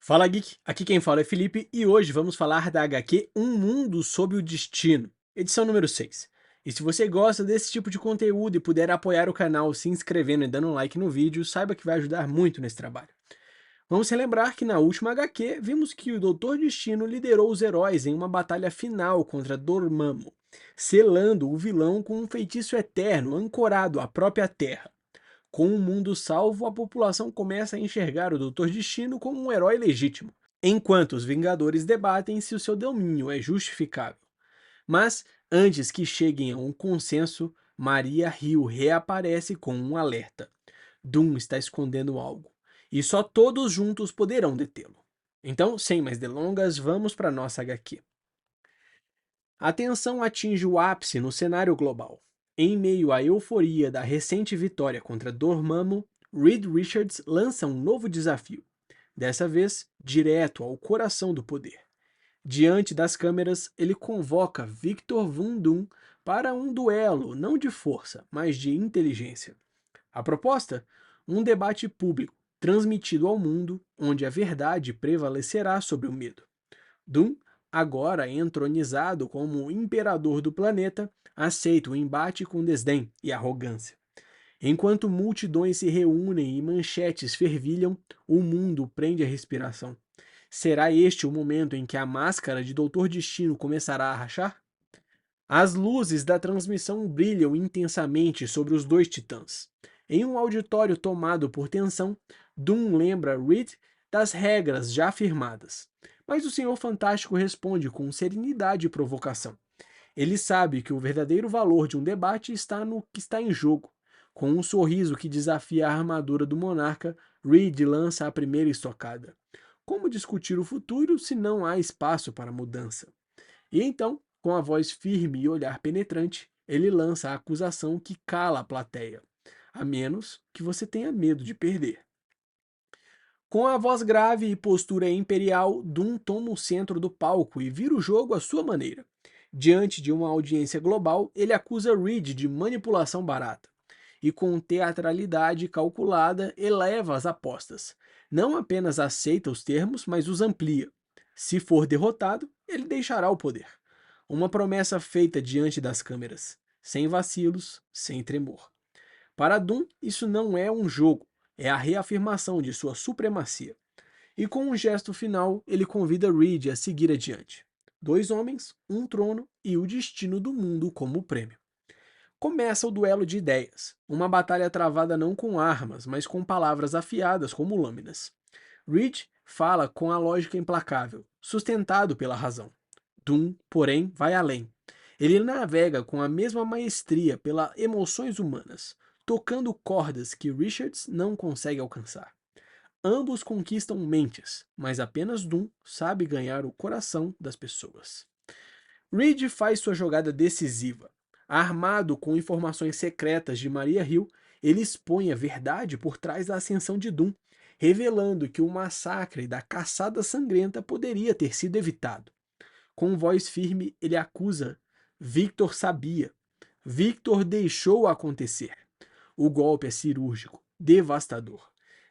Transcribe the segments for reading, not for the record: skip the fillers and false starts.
Fala Geek, aqui quem fala é Felipe e hoje vamos falar da HQ Um Mundo Sob o Destino, edição número 6. E se você gosta desse tipo de conteúdo e puder apoiar o canal se inscrevendo e dando um like no vídeo, saiba que vai ajudar muito nesse trabalho. Vamos relembrar que na última HQ vimos que o Doutor Destino liderou os heróis em uma batalha final contra Dormammu, selando o vilão com um feitiço eterno ancorado à própria Terra. Com o mundo salvo, a população começa a enxergar o Doutor Destino como um herói legítimo, enquanto os Vingadores debatem se o seu domínio é justificável. Mas, antes que cheguem a um consenso, Maria Hill reaparece com um alerta. Doom está escondendo algo, e só todos juntos poderão detê-lo. Então, sem mais delongas, vamos para nossa HQ. A tensão atinge o ápice no cenário global. Em meio à euforia da recente vitória contra Dormammu, Reed Richards lança um novo desafio, dessa vez direto ao coração do poder. Diante das câmeras, ele convoca Victor Von Doom para um duelo não de força, mas de inteligência. A proposta? Um debate público, transmitido ao mundo, onde a verdade prevalecerá sobre o medo. Doom, agora entronizado como imperador do planeta, aceita o embate com desdém e arrogância. Enquanto multidões se reúnem e manchetes fervilham, o mundo prende a respiração. Será este o momento em que a máscara de Doutor Destino começará a rachar? As luzes da transmissão brilham intensamente sobre os dois titãs. Em um auditório tomado por tensão, Doom lembra Reed das regras já firmadas. Mas o Senhor Fantástico responde com serenidade e provocação. Ele sabe que o verdadeiro valor de um debate está no que está em jogo. Com um sorriso que desafia a armadura do monarca, Reed lança a primeira estocada. Como discutir o futuro se não há espaço para mudança? E então, com a voz firme e olhar penetrante, ele lança a acusação que cala a plateia. A menos que você tenha medo de perder. Com a voz grave e postura imperial, Doom toma o centro do palco e vira o jogo à sua maneira. Diante de uma audiência global, ele acusa Reed de manipulação barata. E com teatralidade calculada, eleva as apostas. Não apenas aceita os termos, mas os amplia. Se for derrotado, ele deixará o poder. Uma promessa feita diante das câmeras, sem vacilos, sem tremor. Para Doom, isso não é um jogo, é a reafirmação de sua supremacia. E com um gesto final, ele convida Reed a seguir adiante. Dois homens, um trono e o destino do mundo como prêmio. Começa o duelo de ideias, uma batalha travada não com armas, mas com palavras afiadas como lâminas. Reed fala com a lógica implacável, sustentado pela razão. Doom, porém, vai além. Ele navega com a mesma maestria pelas emoções humanas, tocando cordas que Richards não consegue alcançar. Ambos conquistam mentes, mas apenas Doom sabe ganhar o coração das pessoas. Reed faz sua jogada decisiva. Armado com informações secretas de Maria Hill, ele expõe a verdade por trás da ascensão de Doom, revelando que o massacre da caçada sangrenta poderia ter sido evitado. Com voz firme, ele acusa: Victor sabia. Victor deixou acontecer. O golpe é cirúrgico, devastador.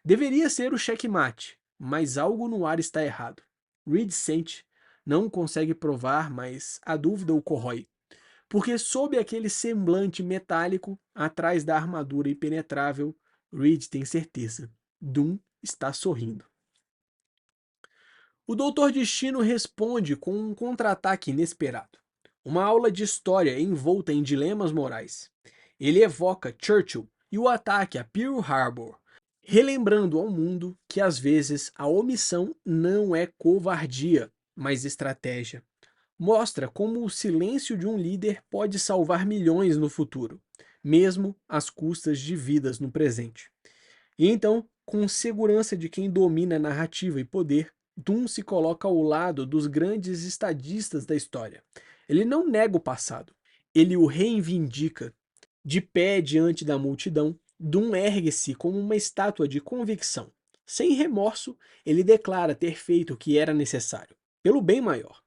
Deveria ser o checkmate, mas algo no ar está errado. Reed sente, não consegue provar, mas a dúvida o corrói. Porque sob aquele semblante metálico, atrás da armadura impenetrável, Reed tem certeza. Doom está sorrindo. O Doutor Destino responde com um contra-ataque inesperado. Uma aula de história envolta em dilemas morais. Ele evoca Churchill e o ataque a Pearl Harbor, relembrando ao mundo que às vezes a omissão não é covardia, mas estratégia. Mostra como o silêncio de um líder pode salvar milhões no futuro, mesmo às custas de vidas no presente. E então, com segurança de quem domina narrativa e poder, Doom se coloca ao lado dos grandes estadistas da história. Ele não nega o passado, ele o reivindica. De pé diante da multidão, Doom ergue-se como uma estátua de convicção. Sem remorso, ele declara ter feito o que era necessário, pelo bem maior.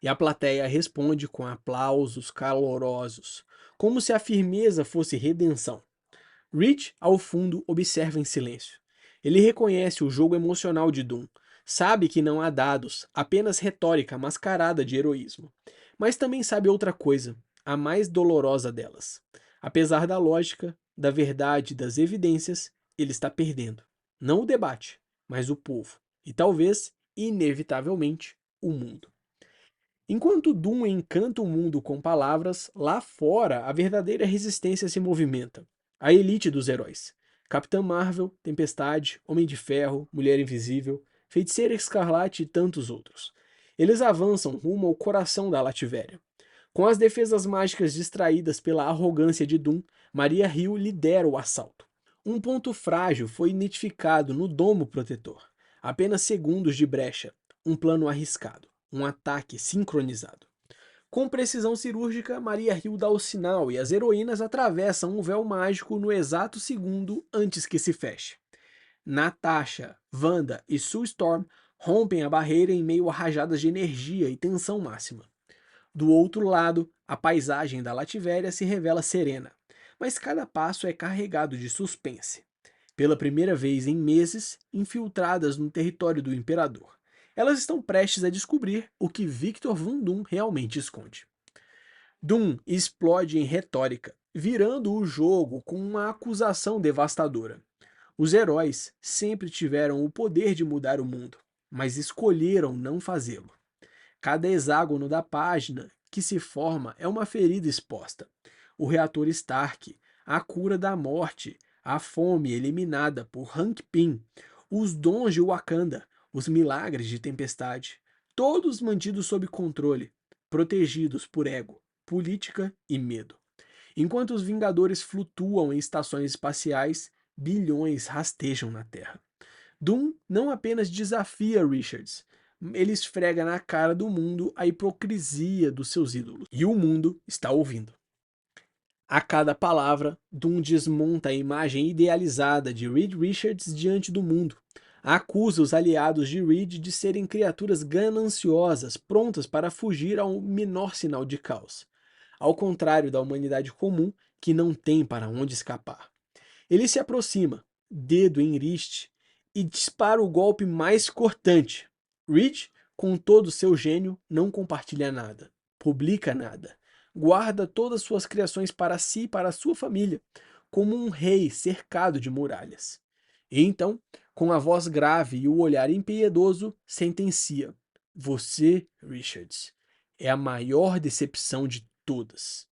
E a plateia responde com aplausos calorosos, como se a firmeza fosse redenção. Reed, ao fundo, observa em silêncio. Ele reconhece o jogo emocional de Doom, Sabe que não há dados, apenas retórica mascarada de heroísmo. Mas também sabe outra coisa, a mais dolorosa delas. Apesar da lógica, da verdade e das evidências, ele está perdendo. Não o debate, mas o povo. E talvez, inevitavelmente, o mundo. Enquanto Doom encanta o mundo com palavras, lá fora a verdadeira resistência se movimenta. A elite dos heróis. Capitã Marvel, Tempestade, Homem de Ferro, Mulher Invisível, Feiticeira Escarlate e tantos outros. Eles avançam rumo ao coração da Lativéria. Com as defesas mágicas distraídas pela arrogância de Doom, Maria Hill lidera o assalto. Um ponto frágil foi identificado no domo protetor. Apenas segundos de brecha. Um plano arriscado. Um ataque sincronizado. Com precisão cirúrgica, Maria Hill dá o sinal e as heroínas atravessam um véu mágico no exato segundo antes que se feche. Natasha, Wanda e Sue Storm rompem a barreira em meio a rajadas de energia e tensão máxima. Do outro lado, a paisagem da Lativéria se revela serena, mas cada passo é carregado de suspense. Pela primeira vez em meses, infiltradas no território do Imperador. Elas estão prestes a descobrir o que Victor Von Doom realmente esconde. Doom explode em retórica, virando o jogo com uma acusação devastadora. Os heróis sempre tiveram o poder de mudar o mundo, mas escolheram não fazê-lo. Cada hexágono da página que se forma é uma ferida exposta. O reator Stark, a cura da morte, a fome eliminada por Hank Pym, os dons de Wakanda, os milagres de Tempestade, todos mantidos sob controle, protegidos por ego, política e medo. Enquanto os Vingadores flutuam em estações espaciais, bilhões rastejam na Terra. Doom não apenas desafia Richards, ele esfrega na cara do mundo a hipocrisia dos seus ídolos. E o mundo está ouvindo. A cada palavra, Doom desmonta a imagem idealizada de Reed Richards diante do mundo. Acusa os aliados de Reed de serem criaturas gananciosas, prontas para fugir ao menor sinal de caos. Ao contrário da humanidade comum, que não tem para onde escapar. Ele se aproxima, dedo em riste, e dispara o golpe mais cortante. Reed, com todo o seu gênio, não compartilha nada, publica nada, guarda todas suas criações para si e para sua família, como um rei cercado de muralhas. E então, com a voz grave e o olhar impiedoso, sentencia: Você, Richards, é a maior decepção de todas.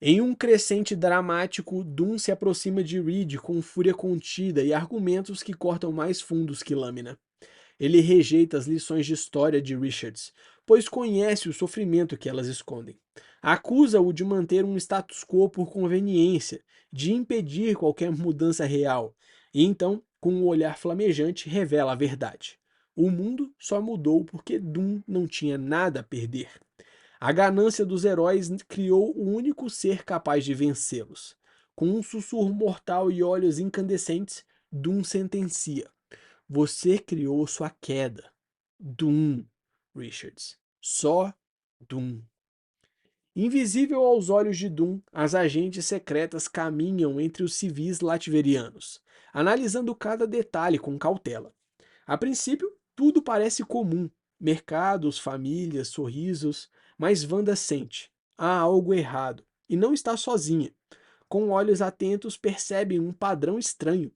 Em um crescente dramático, Doom se aproxima de Reed com fúria contida e argumentos que cortam mais fundos que lâmina. Ele rejeita as lições de história de Richards, pois conhece o sofrimento que elas escondem. Acusa-o de manter um status quo por conveniência, de impedir qualquer mudança real, e então, com um olhar flamejante, revela a verdade. O mundo só mudou porque Doom não tinha nada a perder. A ganância dos heróis criou o único ser capaz de vencê-los. Com um sussurro mortal e olhos incandescentes, Doom sentencia: Você criou sua queda. Doom, Richards. Só Doom. Invisível aos olhos de Doom, as agentes secretas caminham entre os civis lativerianos, analisando cada detalhe com cautela. A princípio, tudo parece comum: mercados, famílias, sorrisos, mas Wanda sente: há algo errado, e não está sozinha. Com olhos atentos, percebe um padrão estranho: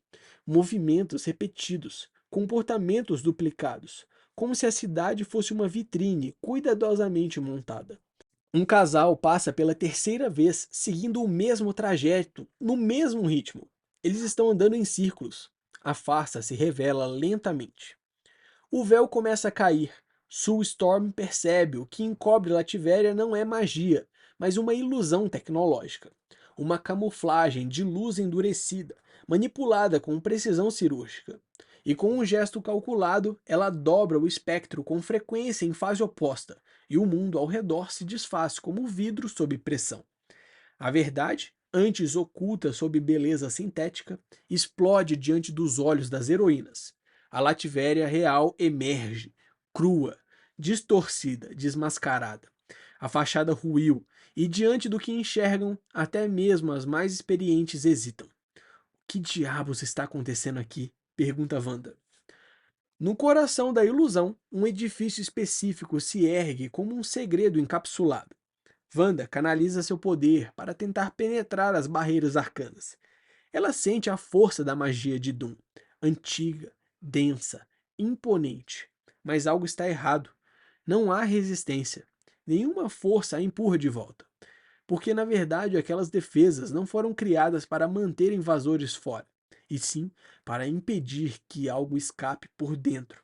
movimentos repetidos, comportamentos duplicados, como se a cidade fosse uma vitrine cuidadosamente montada. Um casal passa pela terceira vez seguindo o mesmo trajeto, no mesmo ritmo. Eles estão andando em círculos. A farsa se revela lentamente. O véu começa a cair. Sue Storm percebe o que encobre Lativéria não é magia, mas uma ilusão tecnológica. Uma camuflagem de luz endurecida, manipulada com precisão cirúrgica. E com um gesto calculado, ela dobra o espectro com frequência em fase oposta, e o mundo ao redor se desfaz como vidro sob pressão. A verdade, antes oculta sob beleza sintética, explode diante dos olhos das heroínas. A Lativéria real emerge, crua, distorcida, desmascarada. A fachada ruiu, e diante do que enxergam, até mesmo as mais experientes hesitam. O que diabos está acontecendo aqui? Pergunta Wanda. No coração da ilusão, um edifício específico se ergue como um segredo encapsulado. Wanda canaliza seu poder para tentar penetrar as barreiras arcanas. Ela sente a força da magia de Doom, antiga, densa, imponente. Mas algo está errado. Não há resistência. Nenhuma força a empurra de volta. Porque, na verdade, aquelas defesas não foram criadas para manter invasores fora, e sim para impedir que algo escape por dentro.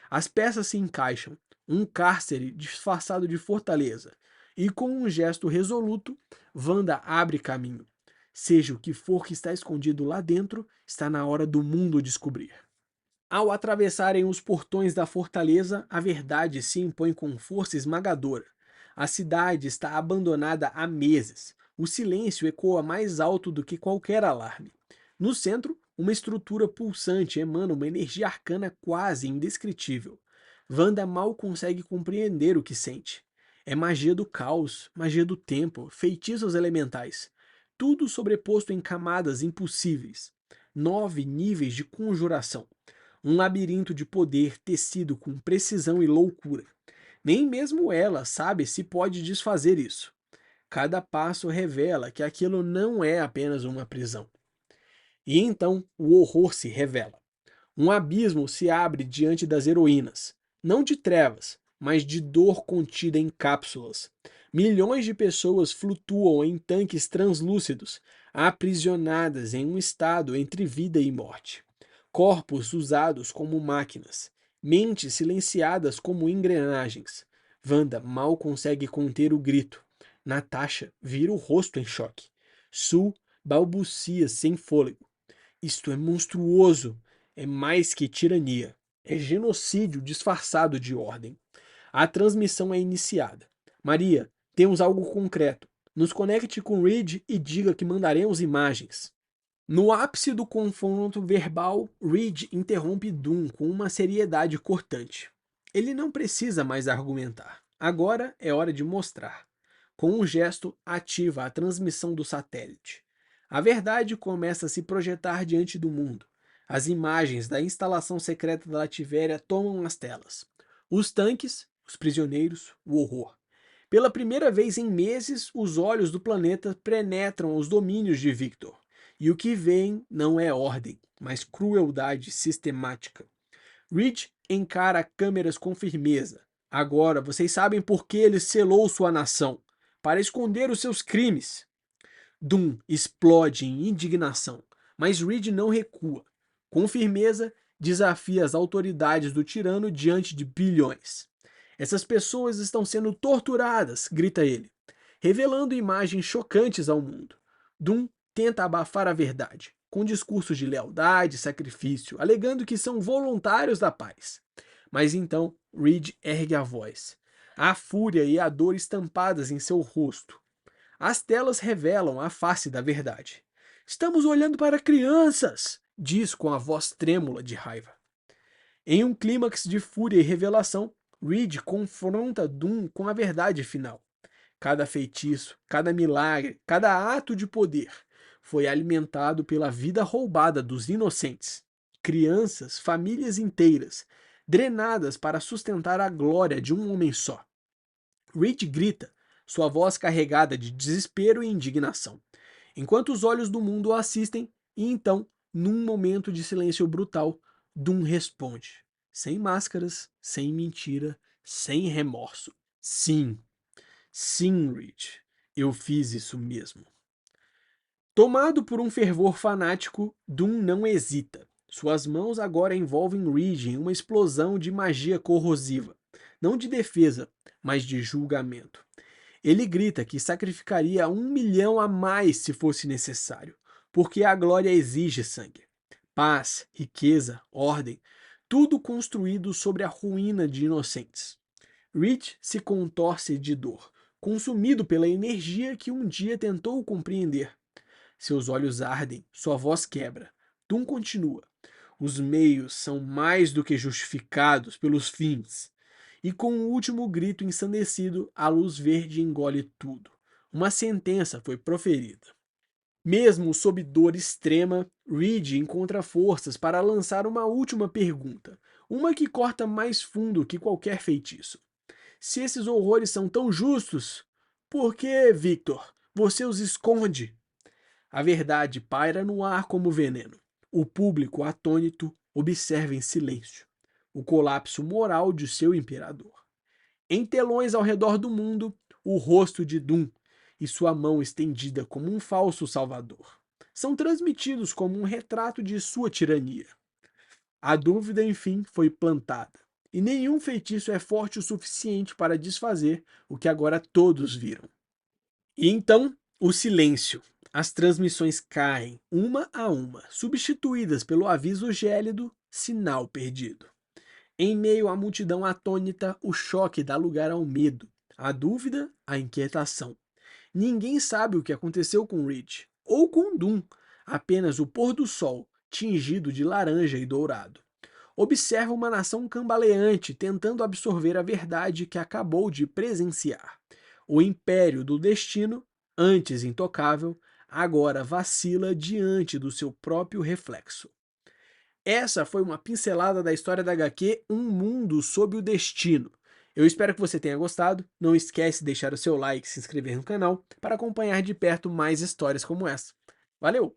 As peças se encaixam, um cárcere disfarçado de fortaleza, e com um gesto resoluto, Wanda abre caminho. Seja o que for que está escondido lá dentro, está na hora do mundo descobrir. Ao atravessarem os portões da fortaleza, a verdade se impõe com força esmagadora. A cidade está abandonada há meses. O silêncio ecoa mais alto do que qualquer alarme. No centro, uma estrutura pulsante emana uma energia arcana quase indescritível. Wanda mal consegue compreender o que sente. É magia do caos, magia do tempo, feitiços elementais. Tudo sobreposto em camadas impossíveis. 9 níveis de conjuração. Um labirinto de poder tecido com precisão e loucura. Nem mesmo ela sabe se pode desfazer isso. Cada passo revela que aquilo não é apenas uma prisão. E então o horror se revela. Um abismo se abre diante das heroínas, não de trevas, mas de dor contida em cápsulas. Milhões de pessoas flutuam em tanques translúcidos, aprisionadas em um estado entre vida e morte. Corpos usados como máquinas, mentes silenciadas como engrenagens. Wanda mal consegue conter o grito. Natasha vira o rosto em choque. Sue balbucia sem fôlego. Isto é monstruoso. É mais que tirania. É genocídio disfarçado de ordem. A transmissão é iniciada. Maria, temos algo concreto. Nos conecte com Reed e diga que mandaremos imagens. No ápice do confronto verbal, Reed interrompe Doom com uma seriedade cortante. Ele não precisa mais argumentar. Agora é hora de mostrar. Com um gesto, ativa a transmissão do satélite. A verdade começa a se projetar diante do mundo. As imagens da instalação secreta da Lativéria tomam as telas. Os tanques, os prisioneiros, o horror. Pela primeira vez em meses, os olhos do planeta penetram os domínios de Victor. E o que vem não é ordem, mas crueldade sistemática. Reed encara câmeras com firmeza. Agora vocês sabem por que ele selou sua nação. Para esconder os seus crimes. Doom explode em indignação, mas Reed não recua. Com firmeza, desafia as autoridades do tirano diante de bilhões. Essas pessoas estão sendo torturadas, grita ele, revelando imagens chocantes ao mundo. Doom tenta abafar a verdade, com discursos de lealdade e sacrifício, alegando que são voluntários da paz. Mas então Reed ergue a voz. A fúria e a dor estampadas em seu rosto. As telas revelam a face da verdade. Estamos olhando para crianças, diz com a voz trêmula de raiva. Em um clímax de fúria e revelação, Reed confronta Doom com a verdade final. Cada feitiço, cada milagre, cada ato de poder foi alimentado pela vida roubada dos inocentes. Crianças, famílias inteiras, drenadas para sustentar a glória de um homem só. Reed grita, sua voz carregada de desespero e indignação, enquanto os olhos do mundo o assistem, e então, num momento de silêncio brutal, Doom responde, sem máscaras, sem mentira, sem remorso. Sim, sim, Reed, eu fiz isso mesmo. Tomado por um fervor fanático, Doom não hesita. Suas mãos agora envolvem Reed em uma explosão de magia corrosiva, não de defesa, mas de julgamento. Ele grita que sacrificaria 1 milhão a mais se fosse necessário, porque a glória exige sangue. Paz, riqueza, ordem, tudo construído sobre a ruína de inocentes. Reed se contorce de dor, consumido pela energia que um dia tentou compreender. Seus olhos ardem, sua voz quebra. Doom continua. Os meios são mais do que justificados pelos fins. E com o último grito ensandecido, a luz verde engole tudo. Uma sentença foi proferida. Mesmo sob dor extrema, Reed encontra forças para lançar uma última pergunta. uma que corta mais fundo que qualquer feitiço. Se esses horrores são tão justos, por que, Victor, você os esconde? A verdade paira no ar como veneno. O público, atônito, observa em silêncio o colapso moral de seu imperador. Em telões ao redor do mundo, o rosto de Dum e sua mão estendida como um falso salvador são transmitidos como um retrato de sua tirania. A dúvida, enfim, foi plantada, e nenhum feitiço é forte o suficiente para desfazer o que agora todos viram. E então, o silêncio. As transmissões caem, uma a uma, substituídas pelo aviso gélido, sinal perdido. Em meio à multidão atônita, o choque dá lugar ao medo, à dúvida, à inquietação. Ninguém sabe o que aconteceu com Reed, ou com Doom, apenas o pôr do sol, tingido de laranja e dourado. Observa uma nação cambaleante tentando absorver a verdade que acabou de presenciar. O império do destino, antes intocável, agora vacila diante do seu próprio reflexo. Essa foi uma pincelada da história da HQ Um Mundo Sob o Destino. Eu espero que você tenha gostado. Não esquece de deixar o seu like e se inscrever no canal para acompanhar de perto mais histórias como essa. Valeu!